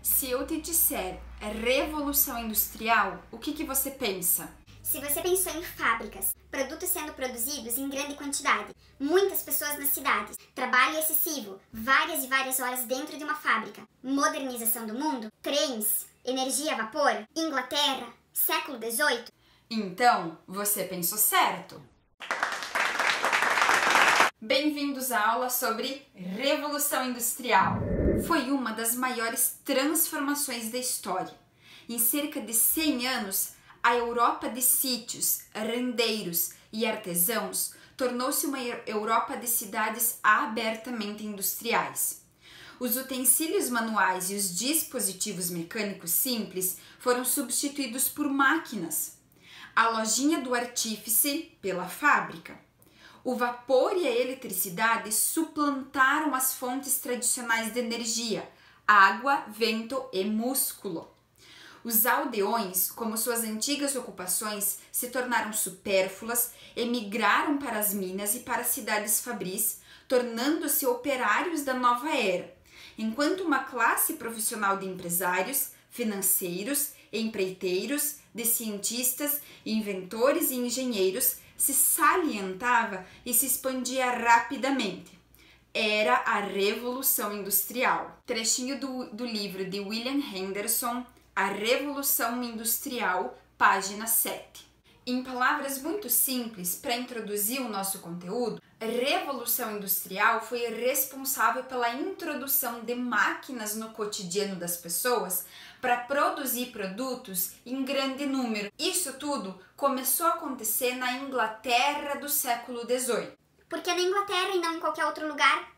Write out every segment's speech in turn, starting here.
Se eu te disser revolução industrial, o que você pensa? Se você pensou em fábricas, produtos sendo produzidos em grande quantidade, muitas pessoas nas cidades, trabalho excessivo, várias e várias horas dentro de uma fábrica, modernização do mundo, trens, energia a vapor, Inglaterra, século XVIII. Então, você pensou certo! Bem-vindos à aula sobre Revolução Industrial. Foi uma das maiores transformações da história. Em cerca de 100 anos, a Europa de sítios, rendeiros e artesãos tornou-se uma Europa de cidades abertamente industriais. Os utensílios manuais e os dispositivos mecânicos simples foram substituídos por máquinas. A lojinha do artífice pela fábrica. O vapor e a eletricidade suplantaram as fontes tradicionais de energia, água, vento e músculo. Os aldeões, como suas antigas ocupações, se tornaram supérfluas, emigraram para as minas e para as cidades fabris, tornando-se operários da nova era, enquanto uma classe profissional de empresários, financeiros, empreiteiros, de cientistas, inventores e engenheiros se salientava e se expandia rapidamente. Era a Revolução Industrial. Trechinho do livro de William Henderson, A Revolução Industrial, página 7. Em palavras muito simples, para introduzir o nosso conteúdo, a Revolução Industrial foi responsável pela introdução de máquinas no cotidiano das pessoas para produzir produtos em grande número. Isso tudo começou a acontecer na Inglaterra do século XVIII. Por que na Inglaterra e não em qualquer outro lugar?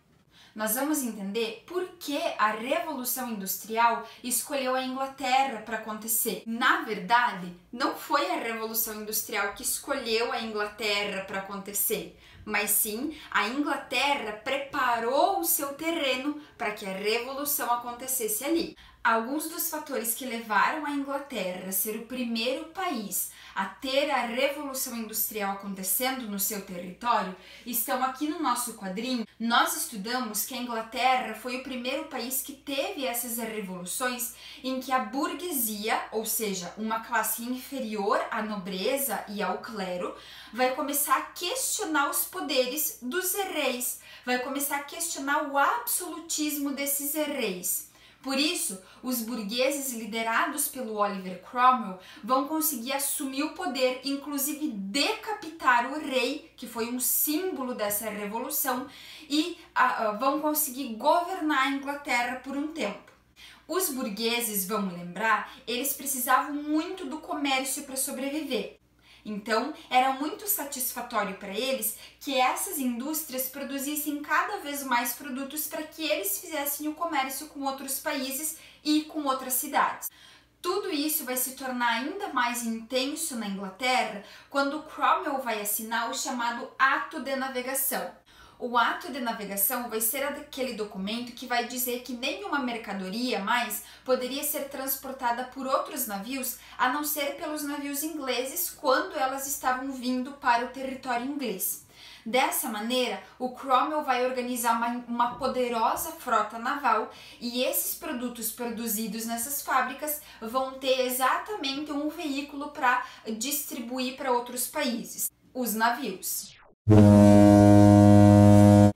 Nós vamos entender por que a Revolução Industrial escolheu a Inglaterra para acontecer. Na verdade, não foi a Revolução Industrial que escolheu a Inglaterra para acontecer, mas sim a Inglaterra preparou o seu terreno para que a Revolução acontecesse ali. Alguns dos fatores que levaram a Inglaterra a ser o primeiro país a ter a Revolução Industrial acontecendo no seu território estão aqui no nosso quadrinho. Nós estudamos que a Inglaterra foi o primeiro país que teve essas revoluções em que a burguesia, ou seja, uma classe inferior à nobreza e ao clero, vai começar a questionar os poderes dos reis, vai começar a questionar o absolutismo desses reis. Por isso, os burgueses liderados pelo Oliver Cromwell vão conseguir assumir o poder, inclusive decapitar o rei, que foi um símbolo dessa revolução, e vão conseguir governar a Inglaterra por um tempo. Os burgueses, vamos lembrar, eles precisavam muito do comércio para sobreviver. Então, era muito satisfatório para eles que essas indústrias produzissem cada vez mais produtos para que eles fizessem o comércio com outros países e com outras cidades. Tudo isso vai se tornar ainda mais intenso na Inglaterra quando Cromwell vai assinar o chamado Ato de Navegação. O Ato de Navegação vai ser aquele documento que vai dizer que nenhuma mercadoria mais poderia ser transportada por outros navios a não ser pelos navios ingleses quando elas estavam vindo para o território inglês. Dessa maneira, o Cromwell vai organizar uma poderosa frota naval e esses produtos produzidos nessas fábricas vão ter exatamente um veículo para distribuir para outros países, os navios.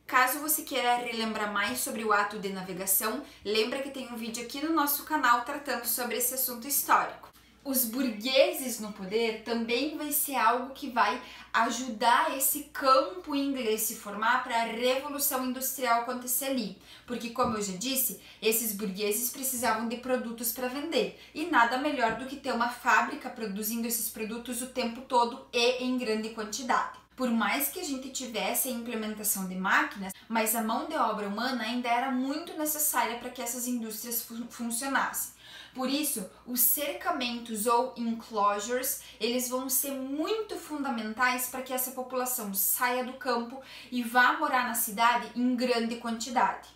Caso você queira relembrar mais sobre o ato de navegação, lembra que tem um vídeo aqui no nosso canal tratando sobre esse assunto histórico. Os burgueses no poder também vai ser algo que vai ajudar esse campo inglês se formar para a Revolução Industrial acontecer ali. Porque, como eu já disse, esses burgueses precisavam de produtos para vender. E nada melhor do que ter uma fábrica produzindo esses produtos o tempo todo e em grande quantidade. Por mais que a gente tivesse a implementação de máquinas, mas a mão de obra humana ainda era muito necessária para que essas indústrias funcionassem. Por isso, os cercamentos ou enclosures, eles vão ser muito fundamentais para que essa população saia do campo e vá morar na cidade em grande quantidade.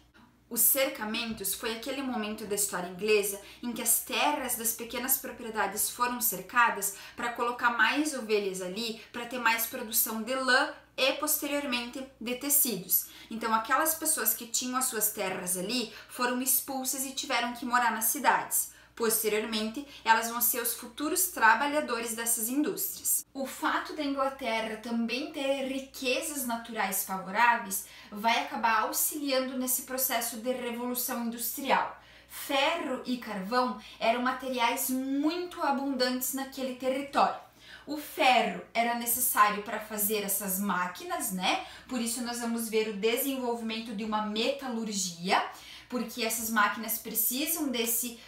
Os cercamentos foi aquele momento da história inglesa em que as terras das pequenas propriedades foram cercadas para colocar mais ovelhas ali, para ter mais produção de lã e posteriormente de tecidos. Então aquelas pessoas que tinham as suas terras ali foram expulsas e tiveram que morar nas cidades. Posteriormente, elas vão ser os futuros trabalhadores dessas indústrias. O fato da Inglaterra também ter riquezas naturais favoráveis vai acabar auxiliando nesse processo de revolução industrial. Ferro e carvão eram materiais muito abundantes naquele território. O ferro era necessário para fazer essas máquinas, né? Por isso nós vamos ver o desenvolvimento de uma metalurgia, porque essas máquinas precisam desse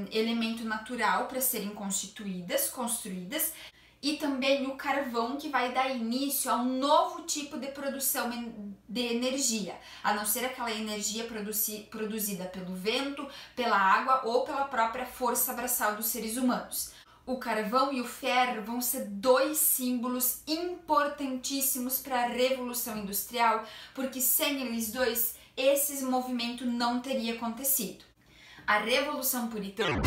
elemento natural para serem construídas, e também o carvão, que vai dar início a um novo tipo de produção de energia, a não ser aquela energia produzida pelo vento, pela água ou pela própria força braçal dos seres humanos. O carvão e o ferro vão ser dois símbolos importantíssimos para a Revolução Industrial, porque sem eles dois, esse movimento não teria acontecido. A Revolução Puritana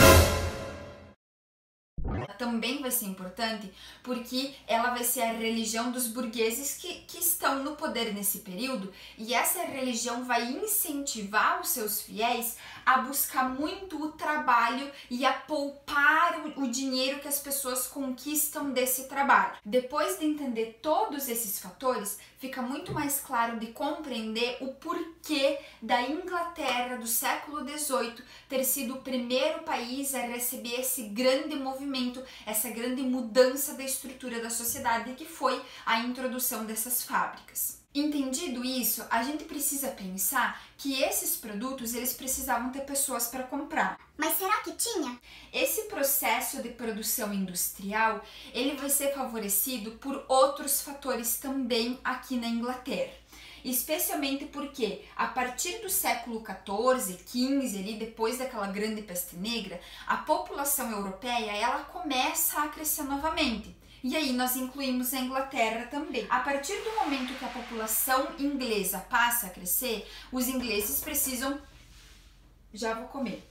também vai ser importante porque ela vai ser a religião dos burgueses que estão no poder nesse período, e essa religião vai incentivar os seus fiéis a buscar muito o trabalho e a poupar o dinheiro que as pessoas conquistam desse trabalho. Depois de entender todos esses fatores, fica muito mais claro de compreender o porquê da Inglaterra do século XVIII ter sido o primeiro país a receber esse grande movimento, essa grande mudança da estrutura da sociedade, que foi a introdução dessas fábricas. Entendido isso, a gente precisa pensar que esses produtos eles precisavam ter pessoas para comprar. Mas será que tinha? Esse processo de produção industrial, ele vai ser favorecido por outros fatores também aqui na Inglaterra. Especialmente porque a partir do século XIV, XV, ali depois daquela grande peste negra, a população europeia ela começa a crescer novamente. E aí nós incluímos a Inglaterra também. A partir do momento que a população inglesa passa a crescer, os ingleses precisam... Já vou comer.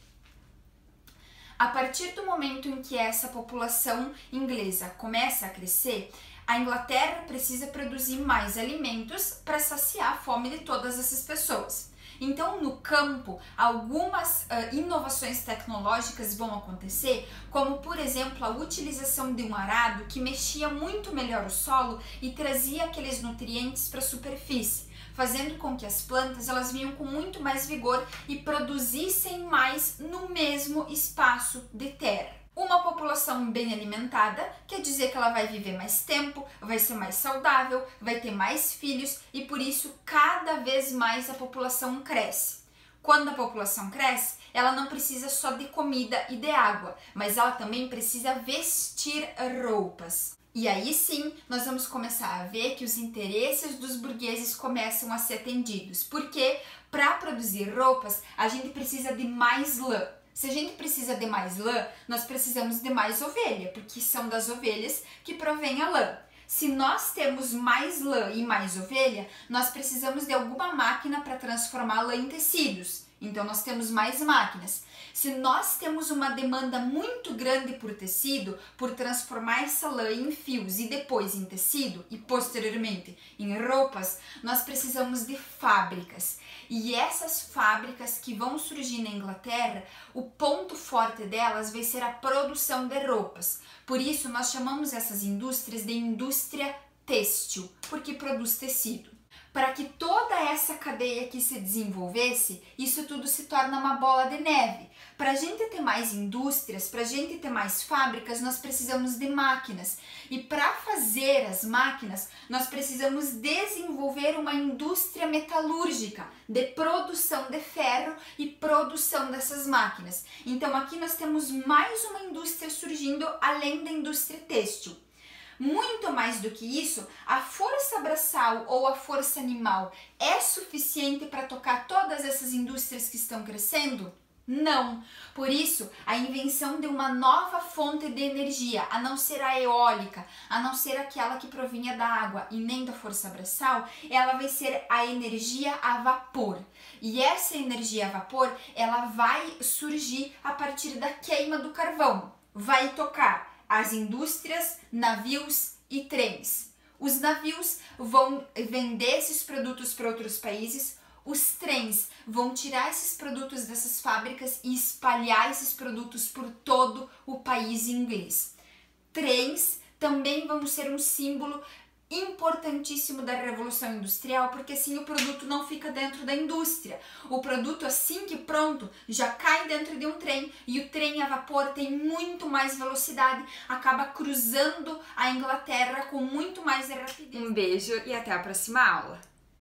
A partir do momento em que essa população inglesa começa a crescer, a Inglaterra precisa produzir mais alimentos para saciar a fome de todas essas pessoas. Então, no campo, algumas inovações tecnológicas vão acontecer, como, por exemplo, a utilização de um arado que mexia muito melhor o solo e trazia aqueles nutrientes para a superfície, fazendo com que as plantas elas vinham com muito mais vigor e produzissem mais no mesmo espaço de terra. Uma população bem alimentada quer dizer que ela vai viver mais tempo, vai ser mais saudável, vai ter mais filhos e por isso cada vez mais a população cresce. Quando a população cresce, ela não precisa só de comida e de água, mas ela também precisa vestir roupas. E aí sim, nós vamos começar a ver que os interesses dos burgueses começam a ser atendidos, porque para produzir roupas a gente precisa de mais lã. Se a gente precisa de mais lã, nós precisamos de mais ovelha, porque são das ovelhas que provém a lã. Se nós temos mais lã e mais ovelha, nós precisamos de alguma máquina para transformar a lã em tecidos. Então nós temos mais máquinas. Se nós temos uma demanda muito grande por tecido, por transformar essa lã em fios e depois em tecido e posteriormente em roupas, nós precisamos de fábricas. E essas fábricas que vão surgir na Inglaterra, o ponto forte delas vai ser a produção de roupas. Por isso nós chamamos essas indústrias de indústria têxtil, porque produz tecido. Para que toda essa cadeia aqui se desenvolvesse, isso tudo se torna uma bola de neve. Para a gente ter mais indústrias, para a gente ter mais fábricas, nós precisamos de máquinas. E para fazer as máquinas, nós precisamos desenvolver uma indústria metalúrgica de produção de ferro e produção dessas máquinas. Então aqui nós temos mais uma indústria surgindo além da indústria têxtil. Muito mais do que isso, a força braçal ou a força animal é suficiente para tocar todas essas indústrias que estão crescendo? Não. Por isso, a invenção de uma nova fonte de energia, a não ser a eólica, a não ser aquela que provinha da água e nem da força braçal, ela vai ser a energia a vapor. E essa energia a vapor, ela vai surgir a partir da queima do carvão. Vai tocar as indústrias, navios e trens. Os navios vão vender esses produtos para outros países, os trens vão tirar esses produtos dessas fábricas e espalhar esses produtos por todo o país inglês. Trens também vão ser um símbolo importantíssimo da Revolução Industrial, porque assim o produto não fica dentro da indústria. O produto, assim que pronto, já cai dentro de um trem e o trem a vapor tem muito mais velocidade, acaba cruzando a Inglaterra com muito mais rapidez. Um beijo e até a próxima aula!